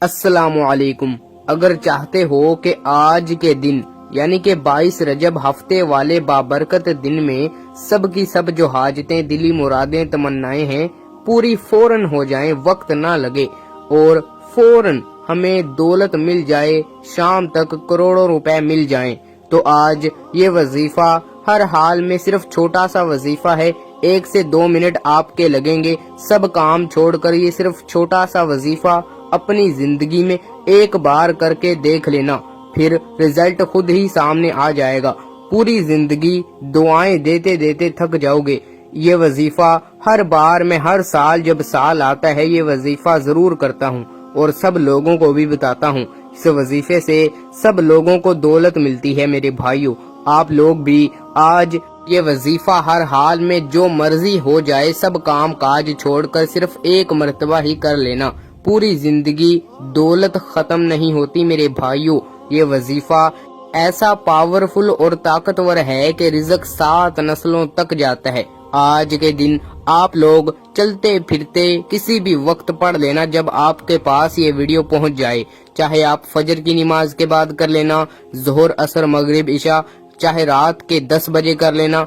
السلام علیکم۔ اگر چاہتے ہو کہ آج کے دن یعنی کہ 22 رجب ہفتے والے بابرکت دن میں سب کی سب جو حاجتیں، دلی مرادیں، تمنائیں ہیں پوری فوراً ہو جائیں، وقت نہ لگے اور فوراً ہمیں دولت مل جائے، شام تک کروڑوں روپے مل جائیں، تو آج یہ وظیفہ ہر حال میں صرف چھوٹا سا وظیفہ ہے، 1 سے 2 منٹ آپ کے لگیں گے، سب کام چھوڑ کر یہ صرف چھوٹا سا وظیفہ اپنی زندگی میں ایک بار کر کے دیکھ لینا، پھر رزلٹ خود ہی سامنے آ جائے گا۔ پوری زندگی دعائیں دیتے دیتے تھک جاؤ گے۔ یہ وظیفہ ہر بار میں ہر سال جب سال آتا ہے یہ وظیفہ ضرور کرتا ہوں اور سب لوگوں کو بھی بتاتا ہوں۔ اس وظیفے سے سب لوگوں کو دولت ملتی ہے۔ میرے بھائیوں، آپ لوگ بھی آج یہ وظیفہ ہر حال میں جو مرضی ہو جائے سب کام کاج چھوڑ کر صرف ایک مرتبہ ہی کر لینا۔ پوری زندگی دولت ختم نہیں ہوتی میرے بھائیوں۔ یہ وظیفہ ایسا پاورفل اور طاقتور ہے کہ رزق 7 نسلوں تک جاتا ہے۔ آج کے دن آپ لوگ چلتے پھرتے کسی بھی وقت پڑھ لینا جب آپ کے پاس یہ ویڈیو پہنچ جائے، چاہے آپ فجر کی نماز کے بعد کر لینا، ظہر، عصر، مغرب، عشاء، چاہے رات کے 10 بجے کر لینا،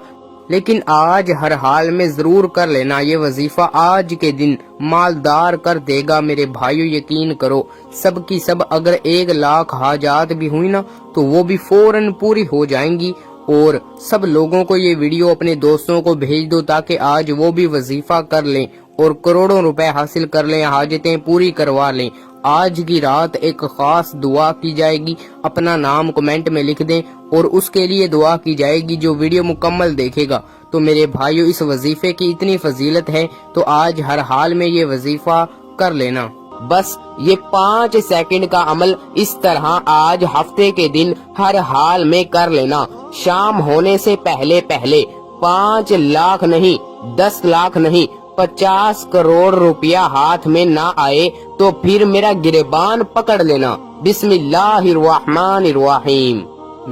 لیکن آج ہر حال میں ضرور کر لینا۔ یہ وظیفہ آج کے دن مالدار کر دے گا میرے بھائیو، یقین کرو۔ سب کی سب اگر 1 لاکھ حاجات بھی ہوئی نا تو وہ بھی فوراً پوری ہو جائیں گی۔ اور سب لوگوں کو یہ ویڈیو اپنے دوستوں کو بھیج دو تاکہ آج وہ بھی وظیفہ کر لیں اور کروڑوں روپے حاصل کر لیں، حاجتیں پوری کروا لیں۔ آج کی رات ایک خاص دعا کی جائے گی، اپنا نام کمنٹ میں لکھ دیں اور اس کے لیے دعا کی جائے گی جو ویڈیو مکمل دیکھے گا۔ تو میرے بھائیو، اس وظیفے کی اتنی فضیلت ہے تو آج ہر حال میں یہ وظیفہ کر لینا۔ بس یہ 5 سیکنڈ کا عمل اس طرح آج ہفتے کے دن ہر حال میں کر لینا۔ شام ہونے سے پہلے 5 لاکھ نہیں، 10 لاکھ نہیں، 50 کروڑ روپیہ ہاتھ میں نہ آئے تو پھر میرا گریبان پکڑ لینا۔ بسم اللہ الرحمن الرحیم۔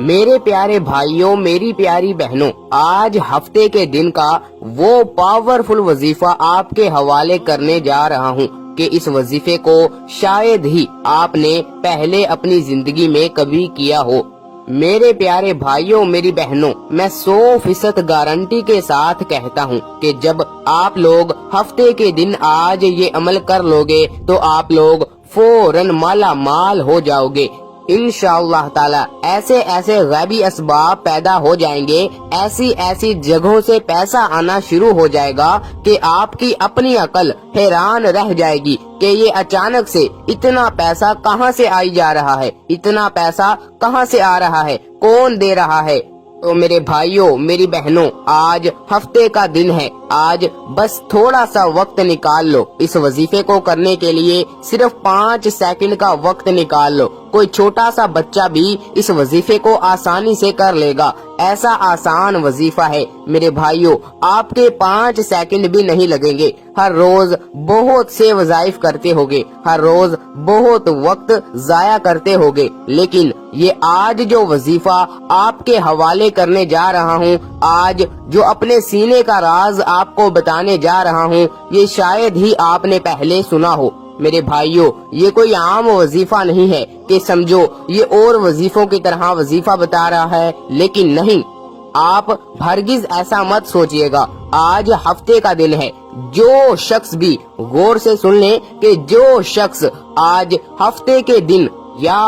میرے پیارے بھائیوں، میری پیاری بہنوں، آج ہفتے کے دن کا وہ پاورفل وظیفہ آپ کے حوالے کرنے جا رہا ہوں کہ اس وظیفے کو شاید ہی آپ نے پہلے اپنی زندگی میں کبھی کیا ہو۔ میرے پیارے بھائیوں، میری بہنوں، میں 100% گارنٹی کے ساتھ کہتا ہوں کہ جب آپ لوگ ہفتے کے دن آج یہ عمل کر لوگے تو آپ لوگ فوراً مالا مال ہو جاؤ گے۔ انشاءاللہ تعالی ایسے غیبی اسباب پیدا ہو جائیں گے، ایسی جگہوں سے پیسہ آنا شروع ہو جائے گا کہ آپ کی اپنی عقل حیران رہ جائے گی کہ یہ اچانک سے اتنا پیسہ کہاں سے آئی جا رہا ہے، اتنا پیسہ کہاں سے آ رہا ہے، کون دے رہا ہے۔ تو میرے بھائیوں، میری بہنوں، آج ہفتے کا دن ہے، آج بس تھوڑا سا وقت نکال لو، اس وظیفے کو کرنے کے لیے صرف 5 سیکنڈ کا وقت نکال لو۔ کوئی چھوٹا سا بچہ بھی اس وظیفے کو آسانی سے کر لے گا، ایسا آسان وظیفہ ہے میرے بھائیوں۔ آپ کے 5 سیکنڈ بھی نہیں لگیں گے۔ ہر روز بہت سے وظائف کرتے ہوگے، ہر روز بہت وقت ضائع کرتے ہوگے، لیکن یہ آج جو وظیفہ آپ کے حوالے کرنے جا رہا ہوں، آج جو اپنے سینے کا راز آپ کو بتانے جا رہا ہوں، یہ شاید ہی آپ نے پہلے سنا ہو۔ میرے بھائیوں، یہ کوئی عام وظیفہ نہیں ہے کہ سمجھو یہ اور وظیفوں کی طرح وظیفہ بتا رہا ہے، لیکن نہیں، آپ ہرگز ایسا مت سوچئے گا۔ آج ہفتے کا دن ہے، جو شخص بھی غور سے سن لیں کہ جو شخص آج ہفتے کے دن یا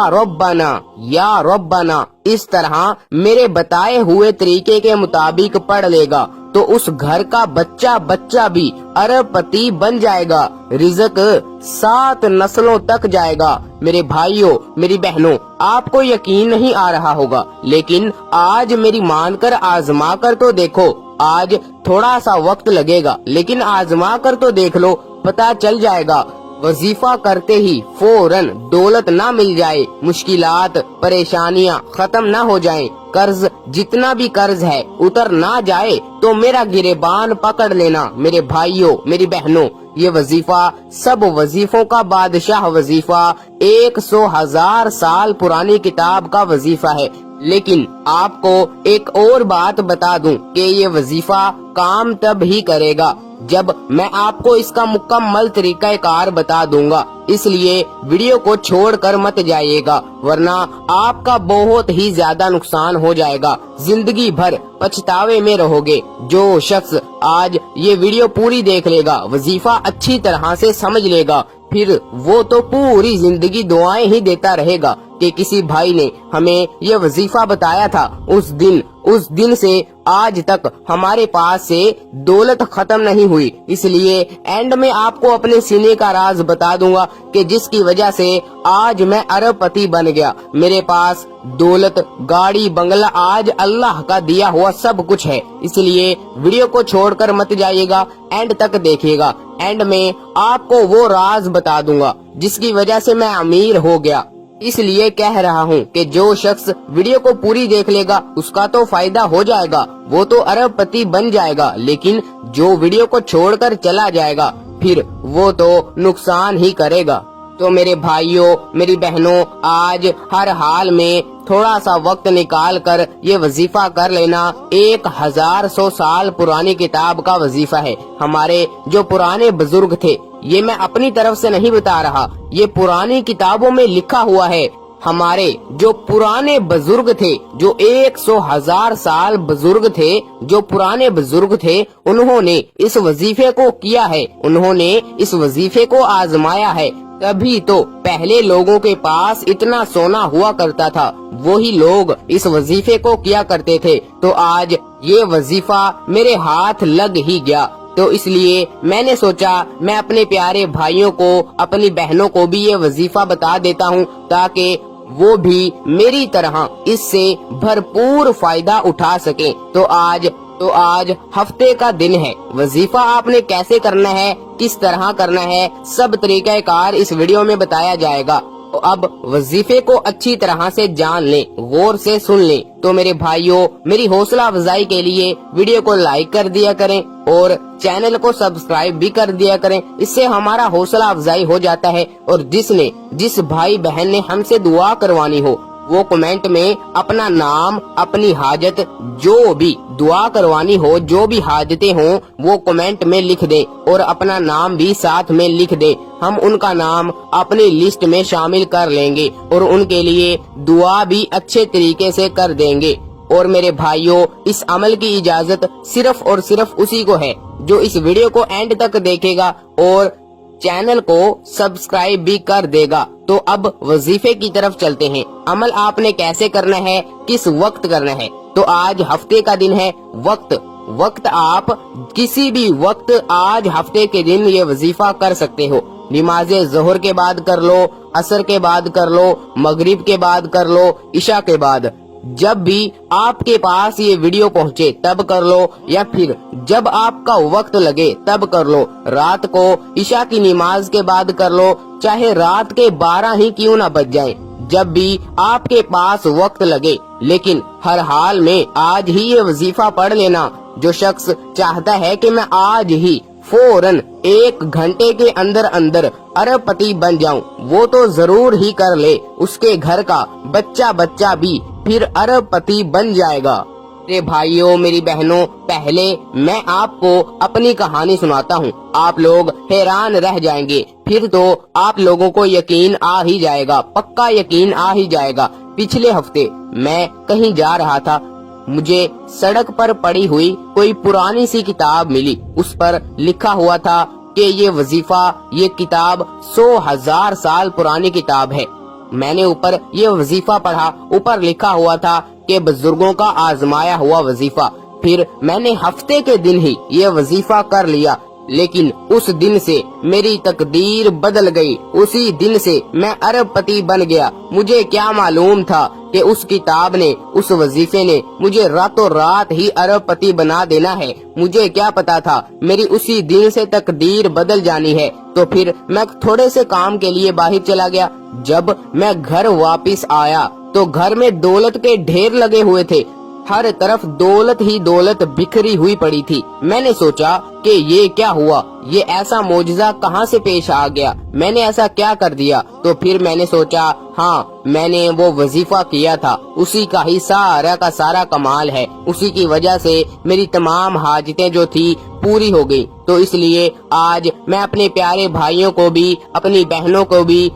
ربنا اس طرح میرے بتائے ہوئے طریقے کے مطابق پڑھ لے گا تو اس گھر کا بچہ بھی ارب پتی بن جائے گا، رزق 7 نسلوں تک جائے گا۔ میرے بھائیوں، میری بہنوں، آپ کو یقین نہیں آ رہا ہوگا، لیکن آج میری مان کر آزما کر تو دیکھو۔ آج تھوڑا سا وقت لگے گا لیکن آزما کر تو دیکھ لو، پتہ چل جائے گا۔ وظیفہ کرتے ہی فوراً دولت نہ مل جائے، مشکلات، پریشانیاں ختم نہ ہو جائیں، قرض جتنا بھی قرض ہے اتر نہ جائے تو میرا گریبان پکڑ لینا۔ میرے بھائیوں، میری بہنوں، یہ وظیفہ سب وظیفوں کا بادشاہ وظیفہ 100,000 سال پرانی کتاب کا وظیفہ ہے۔ لیکن آپ کو ایک اور بات بتا دوں کہ یہ وظیفہ کام تب ہی کرے گا जब मैं आपको इसका मुकम्मल तरीका कार बता दूंगा, इसलिए वीडियो को छोड़कर मत जाइएगा, वरना आपका बहुत ही ज्यादा नुकसान हो जाएगा। जिंदगी भर पछतावे में रहोगे। जो शख्स आज ये वीडियो पूरी देख लेगा, वजीफा अच्छी तरह से समझ लेगा, फिर वो तो पूरी जिंदगी दुआएं ही देता रहेगा कि किसी भाई ने हमें ये वजीफा बताया था। उस दिन से आज तक हमारे पास से दौलत खत्म नहीं हुई। इसलिए एंड में आपको अपने सीने का राज बता दूंगा कि जिसकी वजह से आज मैं अरबपति बन गया। मेरे पास दौलत, गाड़ी, बंगला आज अल्लाह का दिया हुआ सब कुछ है। इसलिए वीडियो को छोड़कर मत जाइएगा, एंड तक देखिएगा। एंड में आपको वो राज बता दूंगा जिसकी वजह से मैं अमीर हो गया। इसलिए कह रहा हूँ कि जो शख्स वीडियो को पूरी देख लेगा उसका तो फायदा हो जाएगा, वो तो अरबपति बन जाएगा। लेकिन जो वीडियो को छोड़कर चला जाएगा फिर वो तो नुकसान ही करेगा। तो मेरे भाइयों, मेरी बहनों, आज हर हाल में थोड़ा सा वक्त निकाल कर ये वजीफा कर लेना। 1100 साल पुरानी किताब का वजीफा है। हमारे जो पुराने बुजुर्ग थे, ये मैं अपनी तरफ से नहीं बता रहा, ये पुरानी किताबों में लिखा हुआ है। हमारे जो पुराने बुजुर्ग थे, जो 100,000 साल बुजुर्ग थे, जो पुराने बुजुर्ग थे, उन्होंने इस वजीफे को किया है, उन्होंने इस वजीफे को आजमाया है। तभी तो पहले लोगों के पास इतना सोना हुआ करता था, वही लोग इस वजीफे को किया करते थे। तो आज ये वजीफा मेरे हाथ लग ही गया। तो इसलिए मैंने सोचा मैं अपने प्यारे भाइयों को, अपनी बहनों को भी ये वजीफा बता देता हूँ, ताकि वो भी मेरी तरह इससे भरपूर फायदा उठा सके। तो आज हफ्ते का दिन है। वजीफा आपने कैसे करना है, किस तरह करना है, सब तरीका कार इस वीडियो में बताया जाएगा। तो अब वजीफे को अच्छी तरह से जान लें, गौर से सुन लें। तो मेरे भाइयों, मेरी हौसला अफजाई के लिए वीडियो को लाइक कर दिया करें और चैनल को सब्सक्राइब भी कर दिया करें। इससे हमारा हौसला अफजाई हो जाता है। और जिस भाई बहन ने हमसे दुआ करवानी हो, वो कमेंट में अपना नाम, अपनी हाजत, जो भी दुआ करवानी हो, जो भी हाजतें हों, वो कमेंट में लिख दे और अपना नाम भी साथ में लिख दे। हम उनका नाम अपनी लिस्ट में शामिल कर लेंगे और उनके लिए दुआ भी अच्छे तरीके से कर देंगे। और मेरे भाइयों, इस अमल की इजाजत सिर्फ और सिर्फ उसी को है जो इस वीडियो को एंड तक देखेगा और चैनल को सब्सक्राइब भी कर देगा। तो अब वजीफे की तरफ चलते हैं। अमल आपने कैसे करना है, किस वक्त करना है। तो आज हफ्ते का दिन है। वक्त आप किसी भी वक्त आज हफ्ते के दिन ये वजीफा कर सकते हो। नमाज़े ज़ोहर के बाद कर लो, असर के बाद कर लो, मगरिब के बाद कर लो, इशा के बाद। जब भी आपके पास ये वीडियो पहुँचे तब कर लो, या फिर जब आपका वक्त लगे तब कर लो। रात को इशा की नमाज के बाद कर लो, चाहे रात के 12 ही क्यों ना बज जाए, जब भी आपके पास वक्त लगे। लेकिन हर हाल में आज ही ये वजीफा पढ़ लेना। जो शख्स चाहता है कि मैं आज ही फौरन 1 घंटे के अंदर अरबपति बन जाऊं, वो तो जरूर ही कर ले। उसके घर का बच्चा भी फिर अरबपति बन जाएगा। मेरे भाइयों, मेरी बहनों, पहले मैं आपको अपनी कहानी सुनाता हूँ। आप लोग हैरान रह जाएंगे, फिर तो आप लोगों को यकीन आ ही जाएगा, पक्का यकीन आ ही जाएगा। पिछले हफ्ते मैं कहीं जा रहा था, मुझे सड़क पर पड़ी हुई कोई पुरानी सी किताब मिली। उस पर लिखा हुआ था कि ये वजीफा, ये किताब 100,000 साल पुरानी किताब है। मैंने ऊपर ये वजीफा पढ़ा, ऊपर लिखा हुआ था कि बुजुर्गों का आजमाया हुआ वजीफा। फिर मैंने हफ्ते के दिन ही ये वजीफा कर लिया। लेकिन उस दिन से मेरी तकदीर बदल गई। उसी दिन से मैं अरबपति बन गया। मुझे क्या मालूम था कि उस किताब ने, उस वजीफे ने मुझे रातों रात ही अरबपति बना देना है। मुझे क्या पता था मेरी उसी दिन से तकदीर बदल जानी है। तो फिर मैं थोड़े से काम के लिए बाहर चला गया। जब मैं घर वापस आया तो घर में दौलत के ढेर लगे हुए थे। हर तरफ दौलत ही दौलत बिखरी हुई पड़ी थी। मैंने सोचा कि ये क्या हुआ, ये ऐसा मौजज़ा कहाँ से पेश आ गया, मैंने ऐसा क्या कर दिया। तो फिर मैंने सोचा, हाँ, मैंने वो वजीफा किया था, उसी का ही सारा का सारा कमाल है। उसी की वजह से मेरी तमाम हाजतें जो थी پوری ہو گئی۔ تو اس لیے آج میں اپنے پیارے بھائیوں کو بھی، اپنی بہنوں کو بھی